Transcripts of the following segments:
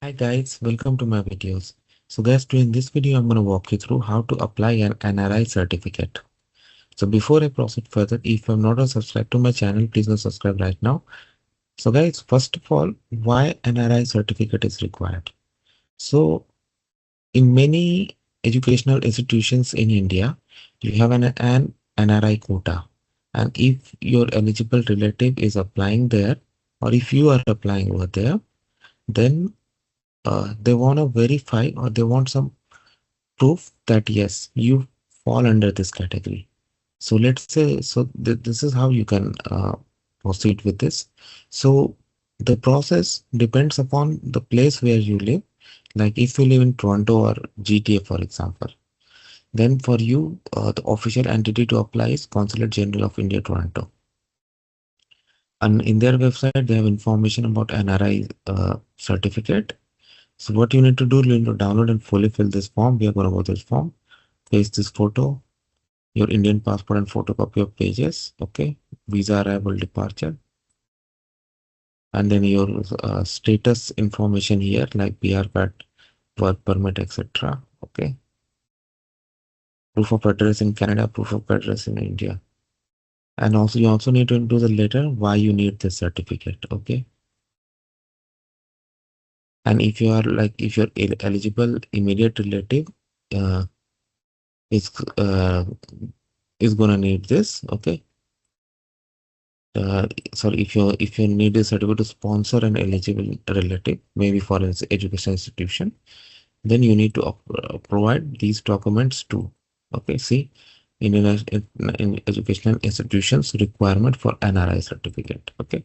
Hi guys, welcome to my videos. So guys, in this video, I'm going to walk you through how to apply an NRI certificate. So before I proceed further, if you're not subscribed to my channel, please go subscribe right now. So guys, first of all, why NRI certificate is required? So in many educational institutions in India, you have an NRI quota. And if your eligible relative is applying there, or if you are applying over there, then they want to verify or they want some proof that yes, you fall under this category. So let's say, so this is how you can proceed with this. So the process depends upon the place where you live. Like if you live in Toronto or GTA, for example, then for you, the official entity to apply is Consulate General of India, Toronto. And in their website, they have information about NRI certificate. So what you need to do, you need to download and fully fill this form. We are going to go to this form, paste this photo, your Indian passport and photocopy of pages, okay, visa arrival departure, and then your status information here like PR card, work permit, etc. Okay, proof of address in Canada, proof of address in India, and also you also need to do the letter why you need this certificate. Okay, and if you are like if you're eligible immediate relative uh, is uh, is gonna need this. Okay, uh, sorry, if you need a certificate to sponsor an eligible relative, maybe for an education institution, then you need to provide these documents too. Okay, see, in educational institutions requirement for NRI certificate. Okay,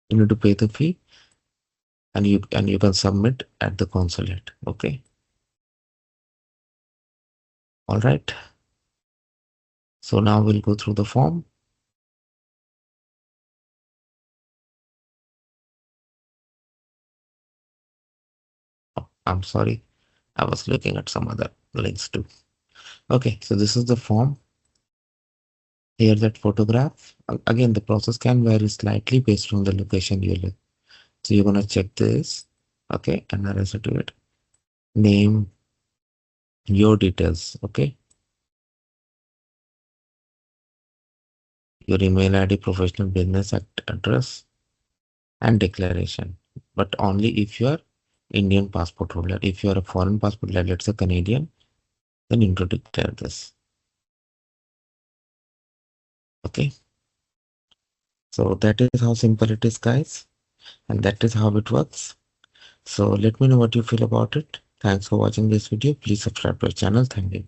you need to pay the fee and you can submit at the consulate. Okay, all right. So now we'll go through the form. Oh, I'm sorry, I was looking at some other links too. Okay, so this is the form. Here that photograph. Again, the process can vary slightly based on the location you live. So you're gonna check this. Okay, and then rest to it. Name, your details. Okay, your email ID, professional business address, and declaration. But only if you are Indian passport holder. If you are a foreign passport holder, let's say Canadian, then you need to declare this. Okay, so that is how simple it is, guys, and that is how it works. So let me know what you feel about it. Thanks for watching this video. Please subscribe to our channel. Thank you.